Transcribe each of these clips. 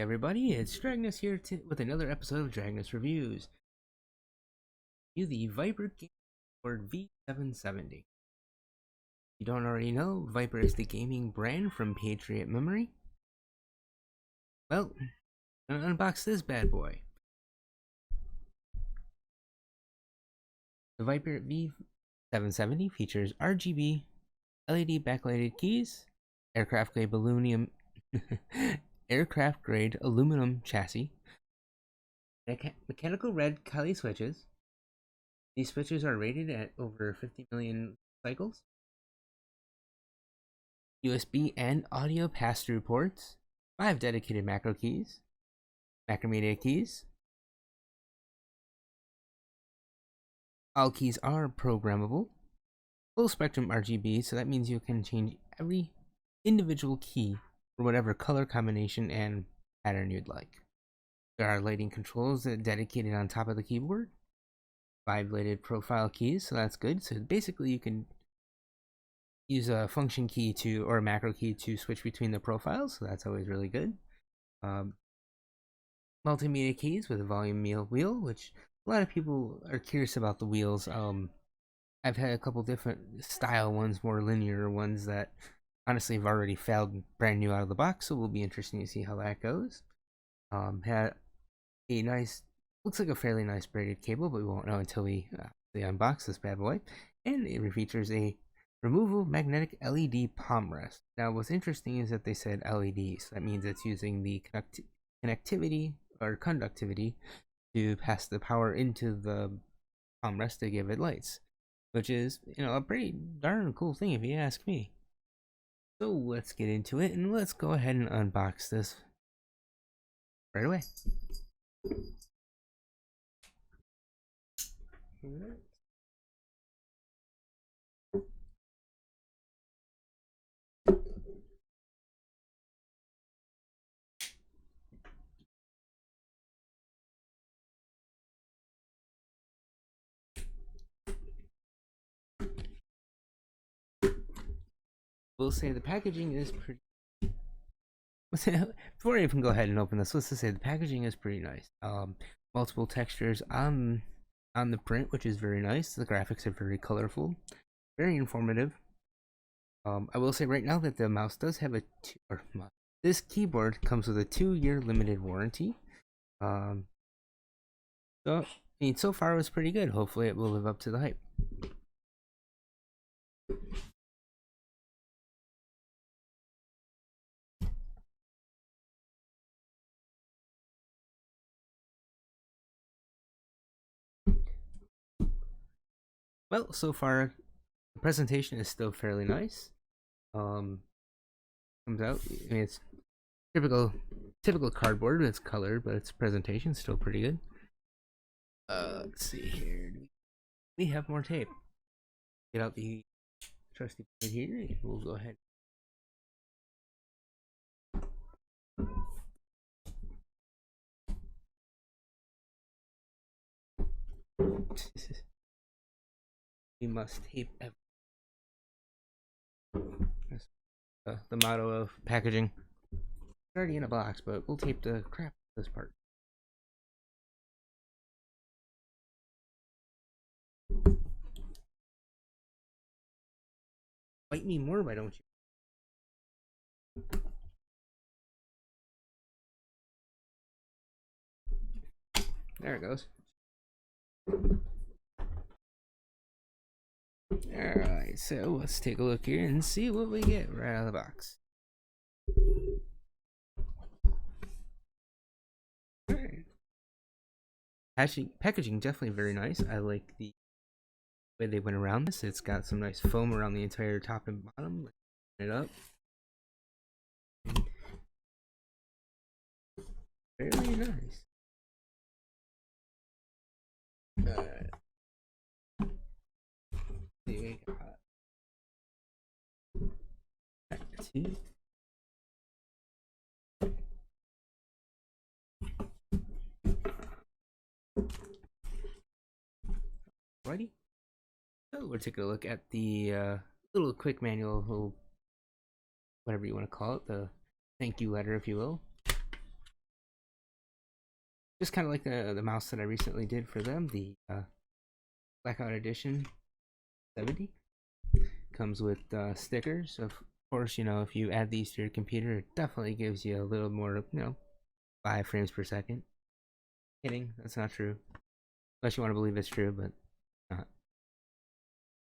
everybody, it's Dragnus here with another episode of Dragnus Reviews. You the Viper Game Board V770. If you don't already know, Viper is the gaming brand from Patriot Memory. Well, I'm gonna unbox this bad boy. The Viper V770 features RGB LED backlighted keys, aircraft grade aluminum chassis, mechanical red Kali switches. These switches are rated at over 50 million cycles. USB and audio pass-through ports, 5 dedicated macro keys, macromedia keys. All keys are programmable. Full spectrum RGB, so that means you can change every individual key for whatever color combination and pattern you'd like. There are lighting controls that are dedicated on top of the keyboard. 5 lighted profile keys, so that's good. So basically you can use a function key or a macro key to switch between the profiles, so that's always really good. Multimedia keys with a volume wheel, which a lot of people are curious about the wheels. I've had a couple different style ones, more linear ones that honestly have already failed brand new out of the box, so it will be interesting to see how that goes. Had a nice, looks like a fairly nice braided cable, but we won't know until we unbox this bad boy. And it features a removable magnetic LED palm rest. Now what's interesting is that they said LED, so that means it's using the connectivity or conductivity to pass the power into the palm rest to give it lights, which is, a pretty darn cool thing if you ask me. So let's get into it and let's go ahead and unbox this right away. We'll say the packaging is pretty. Before I even go ahead and open this, let's just say the packaging is pretty nice. Multiple textures on the print, which is very nice. The graphics are very colorful, very informative. I will say right now that the mouse does have this keyboard comes with a 2-year limited warranty. So far it was pretty good. Hopefully it will live up to the hype. Well, so far the presentation is still fairly nice. Comes out, I mean, it's typical cardboard. It's colored, but its presentation still pretty good. Let's see here. We have more tape. Get out the trusty plate here. We'll go ahead. We must tape everything. That's the motto of packaging. It's already in a box, but we'll tape the crap out of this part. Bite me more, why don't you? There it goes. Alright, so let's take a look here and see what we get right out of the box. Alright. Packaging definitely very nice. I like the way they went around this. It's got some nice foam around the entire top and bottom. Let's open it up. Very nice. Alright. We got two. Alrighty. So we're taking a look at the little quick manual, whatever you want to call it, the thank you letter, if you will. just kind of like the mouse that I recently did for them, the Blackout Edition 70. Comes with stickers. Of course, you know, if you add these to your computer, it definitely gives you a little more, 5 frames per second. Kidding, that's not true. Unless you want to believe it's true, but not.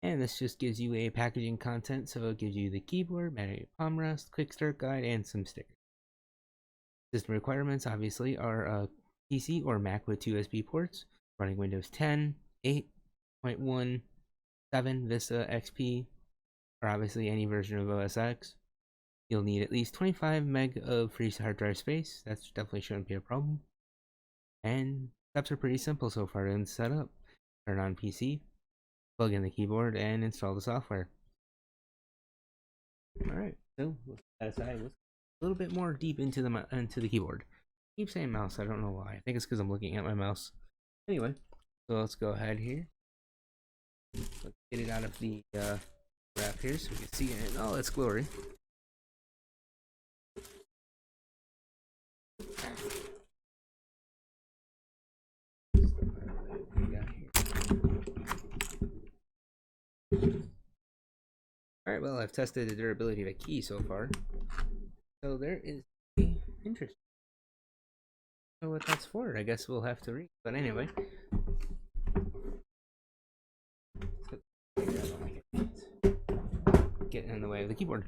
And this just gives you a packaging content, so it gives you the keyboard, magnetic palm rest, quick start guide, and some stickers. System requirements obviously are a PC or Mac with 2 USB ports, running Windows 10, 8.1, 7, Vista, XP, or obviously any version of OS X. You'll need at least 25 meg of free hard drive space. That definitely shouldn't be a problem. And steps are pretty simple so far to set up. Turn on PC, plug in the keyboard, and install the software. Alright, so let's set that aside. Let's a little bit more deep into the keyboard. I keep saying mouse, I don't know why. I think it's because I'm looking at my mouse. Anyway, so let's go ahead here. Let's get it out of the wrap here so we can see it in all its glory. Alright, well, I've tested the durability of a key so far. So there is interesting. I don't know what that's for. I guess we'll have to read. But anyway. Getting in the way of the keyboard.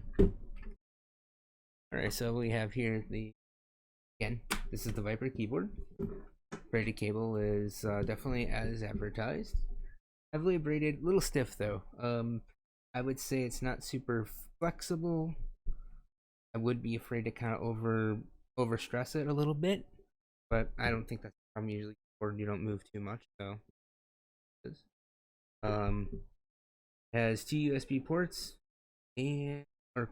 Alright, so we have here again, this is the Viper keyboard. Braided cable is definitely as advertised. Heavily braided, a little stiff though. I would say it's not super flexible. I would be afraid to kind of over stress it a little bit, but I don't think that's the problem. Usually keyboard you don't move too much, so has 2 USB ports and two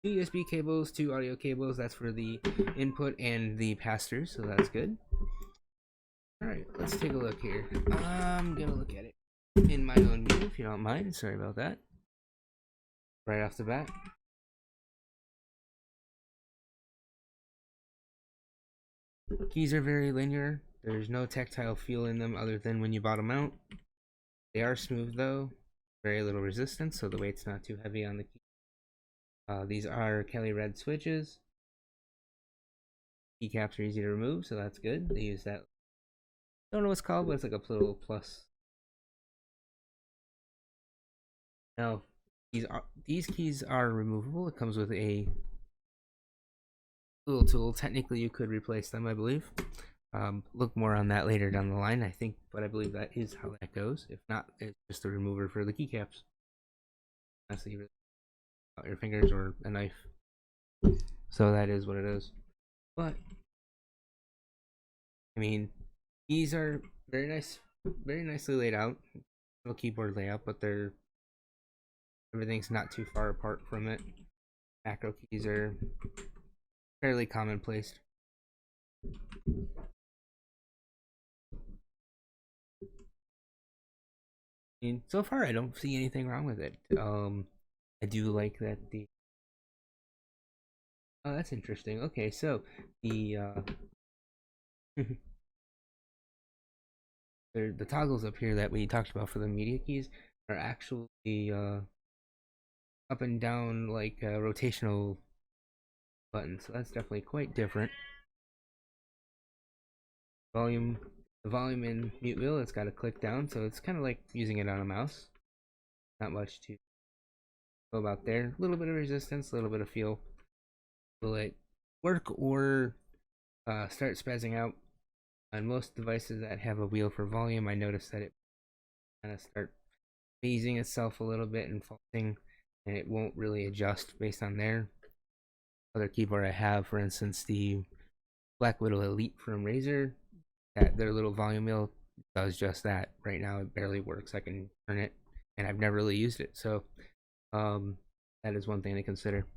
USB cables, 2 audio cables. That's for the input and the pass-through, so that's good. Alright, let's take a look here. I'm gonna look at it in my own view, if you don't mind. Sorry about that. Right off the bat. Keys are very linear. There's no tactile feel in them other than when you bottom out. They are smooth though. Very little resistance, so the weight's not too heavy on the key. These are Kelly Red switches. Keycaps are easy to remove, so that's good. They use that. Don't know what's called, but it's like a little plus. Now, these keys are removable. It comes with a little tool. Technically, you could replace them, I believe. Look more on that later down the line, I think, but I believe that is how that goes. If not, it's just a remover for the keycaps. Honestly, really your fingers or a knife. So that is what it is. But I mean, these are very nice, very nicely laid out. No keyboard layout, but everything's not too far apart from it. Macro keys are fairly commonplace. I mean, so far I don't see anything wrong with it. I do like that oh, that's interesting. Okay, so the the toggles up here that we talked about for the media keys are actually up and down like rotational buttons. So that's definitely quite different. The volume and mute wheel, it's got to click down, so it's kind of like using it on a mouse. Not much to go about there. A little bit of resistance, a little bit of feel. Will it work or start spazzing out? On most devices that have a wheel for volume, I noticed that it kind of start phasing itself a little bit and faulting, and it won't really adjust based on their other keyboard I have. For instance, the Black Widow Elite from Razer, that their little volume wheel does just that. Right now it barely works. I can turn it, and I've never really used it, so that is one thing to consider.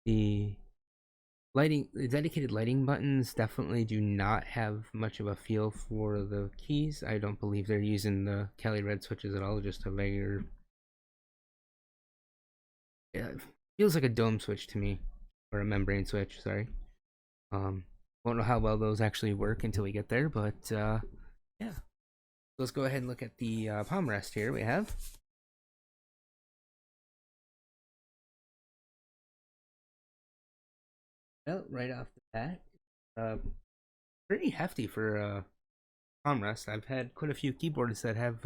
The dedicated lighting buttons definitely do not have much of a feel for the keys. I don't believe they're using the Kelly Red switches at all, just a regular. Yeah, it feels like a dome switch to me, or a membrane switch, sorry. Um, won't know how well those actually work until we get there, but yeah. Let's go ahead and look at the palm rest here. We have well, right off the bat, uh, pretty hefty for palm rest. I've had quite a few keyboards that have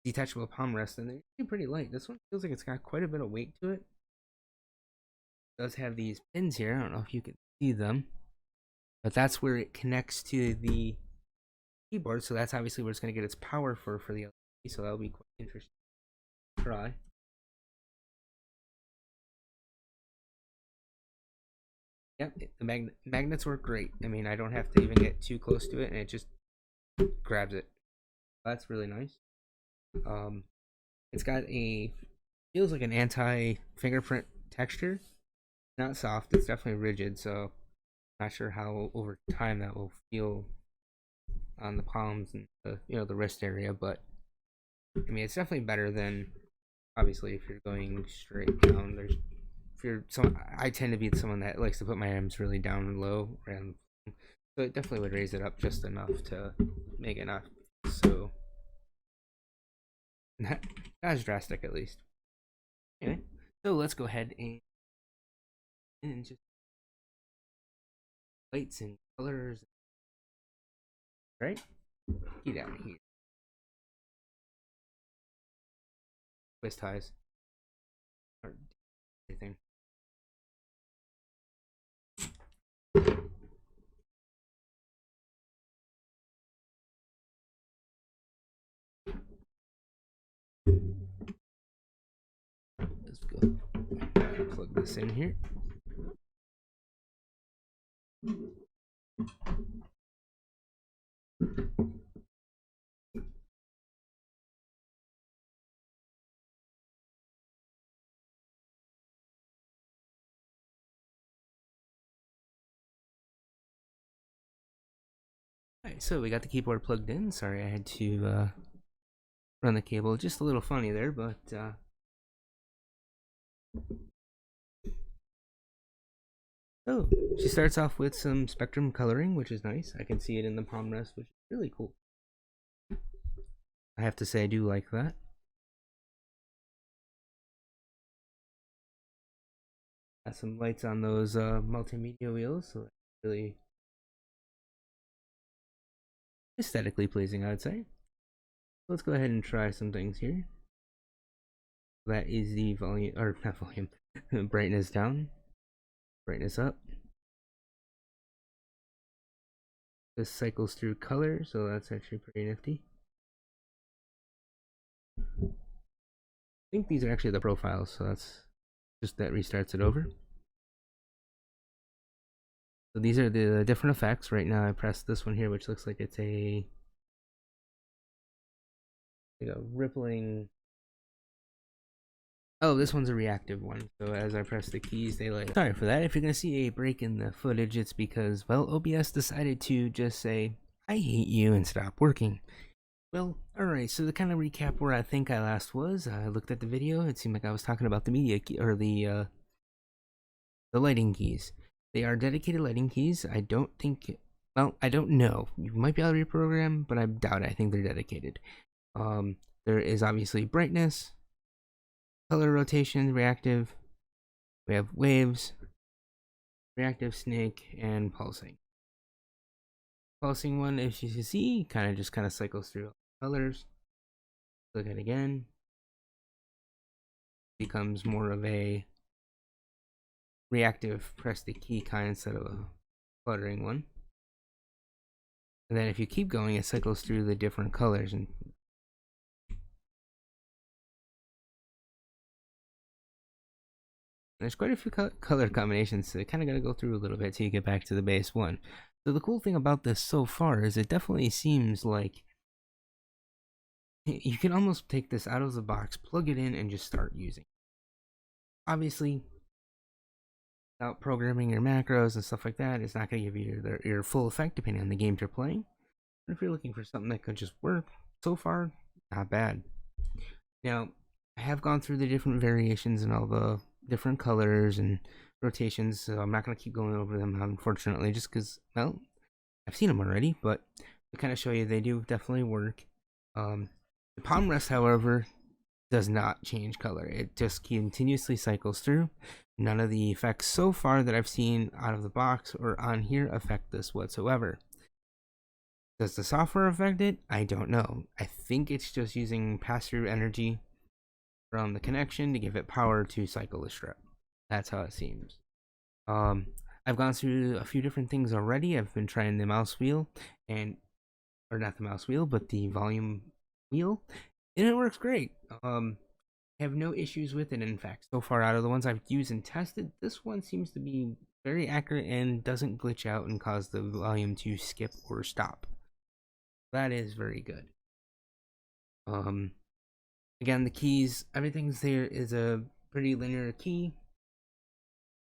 detachable palm rest, and they're pretty light. This one feels like it's got quite a bit of weight to it. It does have these pins here. I don't know if you can see them, but that's where it connects to the keyboard. So that's obviously where it's going to get its power for the LED. So that'll be quite interesting to try. Yep, the magnets work great. I mean, I don't have to even get too close to it, and it just grabs it. That's really nice. Um, it's got a feels like an anti fingerprint texture. Not soft. It's definitely rigid. So not sure how over time that will feel on the palms and the wrist area. But I mean, it's definitely better than obviously if you're going straight down. There's if you're someone I tend to be someone that likes to put my arms really down and low, and so it definitely would raise it up just enough to make it not so not as drastic at least. Okay, so let's go ahead and just lights and colors, right? Get out of here. Twist ties or anything. Let's go plug this in here. Alright, so we got the keyboard plugged in. Sorry I had to run the cable just a little funny there, but oh, she starts off with some spectrum coloring, which is nice. I can see it in the palm rest, which is really cool. I have to say I do like that. Got some lights on those multimedia wheels, so that's really aesthetically pleasing, I would say. Let's go ahead and try some things here. That is the volume, or not volume, brightness down, brightness up. This cycles through color, so that's actually pretty nifty. I think these are actually the profiles, so that's just that restarts it over. So these are the different effects. Right now I pressed this one here, which looks like it's a rippling. Oh, this one's a reactive one. So as I press the keys, they light up. Sorry for that. If you're gonna see a break in the footage, it's because, well, OBS decided to just say, I hate you, and stop working. Well, alright, so to kind of recap where I think I last was, I looked at the video. It seemed like I was talking about the media key, or the lighting keys. They are dedicated lighting keys. I don't think, well, I don't know. You might be able to reprogram, but I doubt it. I think they're dedicated. There is obviously brightness, color rotation, reactive. We have waves, reactive, snake, and pulsing. Pulsing one, as you can see, kind of cycles through colors. Look at it again. Becomes more of a reactive, press the key kind instead of a fluttering one. And then if you keep going, it cycles through the different colors, and there's quite a few color combinations, so you kind of got to go through a little bit till you get back to the base one. So the cool thing about this so far is it definitely seems like you can almost take this out of the box, plug it in, and just start using. Obviously, without programming your macros and stuff like that, it's not going to give you your full effect depending on the games you're playing. But if you're looking for something that could just work, so far, not bad. Now, I have gone through the different variations and all the different colors and rotations, so I'm not going to keep going over them, unfortunately, just because, well, I've seen them already, but to kind of show you, they do definitely work. The palm rest, however, does not change color. It just continuously cycles through. None of the effects so far that I've seen out of the box or on here affect this whatsoever. Does the software affect it? I don't know. I think it's just using pass-through energy from the connection to give it power to cycle the strip. That's how it seems. I've gone through a few different things already. I've been trying the mouse wheel or not the mouse wheel, but the volume wheel, and it works great. I have no issues with it. In fact, so far out of the ones I've used and tested, this one seems to be very accurate and doesn't glitch out and cause the volume to skip or stop. That is very good. Again, the keys, everything's there is a pretty linear key.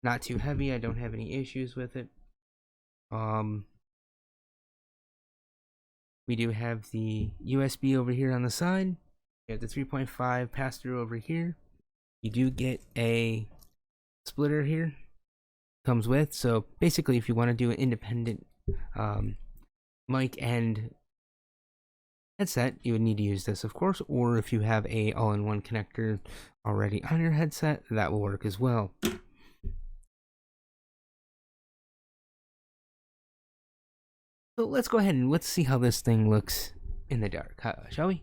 Not too heavy. I don't have any issues with it. We do have the USB over here on the side. You have the 3.5 pass-through over here. You do get a splitter here. Comes with. So basically, if you want to do an independent mic and headset, you would need to use this, of course. Or if you have a all-in-one connector already on your headset, that will work as well. So let's go ahead and let's see how this thing looks in the dark, shall we?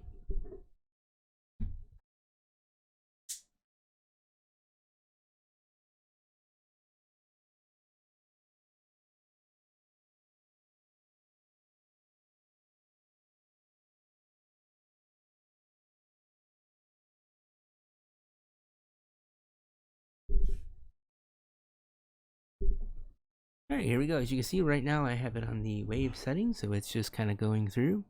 Alright, here we go. As you can see right now, I have it on the wave setting, so it's just kind of going through.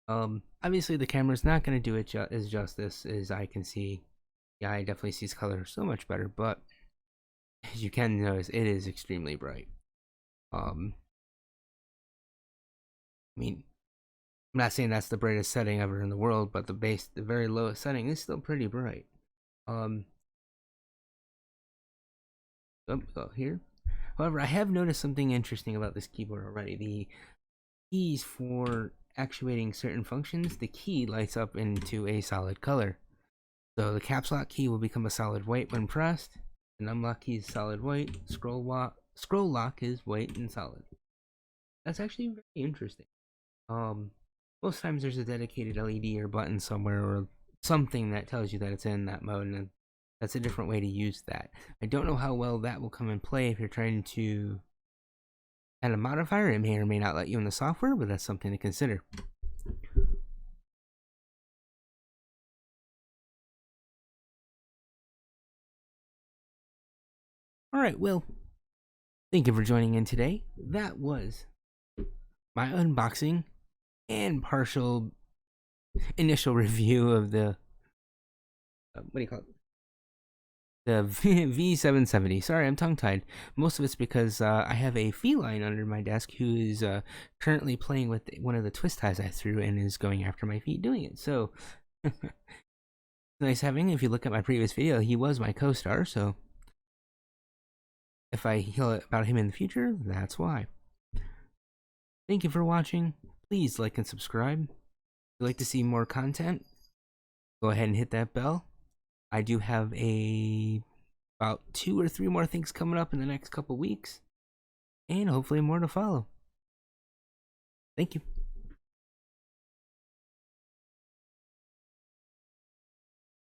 Obviously the camera's not going to do it as justice as I can see. Yeah, I definitely see color so much better, but as you can notice, it is extremely bright. I mean, I'm not saying that's the brightest setting ever in the world, but the very lowest setting is still pretty bright. Oh, here. However, I have noticed something interesting about this keyboard already. The keys for actuating certain functions, the key lights up into a solid color. So the caps lock key will become a solid white when pressed. The unlock key is solid white. Scroll lock is white and solid. That's actually very interesting. Most times there's a dedicated LED or button somewhere or something that tells you that it's in that mode, and that's a different way to use that. I don't know how well that will come in play if you're trying to add a modifier. It may or may not let you in the software, but that's something to consider. Alright, well, thank you for joining in today. That was my unboxing and partial initial review of the what do you call it? The V770. Sorry, I'm tongue-tied. Most of it's because I have a feline under my desk who is currently playing with one of the twist ties I threw and is going after my feet doing it. So, nice having. If you look at my previous video, he was my co-star. So, if I hear about him in the future, that's why. Thank you for watching. Please like and subscribe. If you'd like to see more content, go ahead and hit that bell. I do have about 2 or 3 more things coming up in the next couple weeks, and hopefully more to follow. Thank you.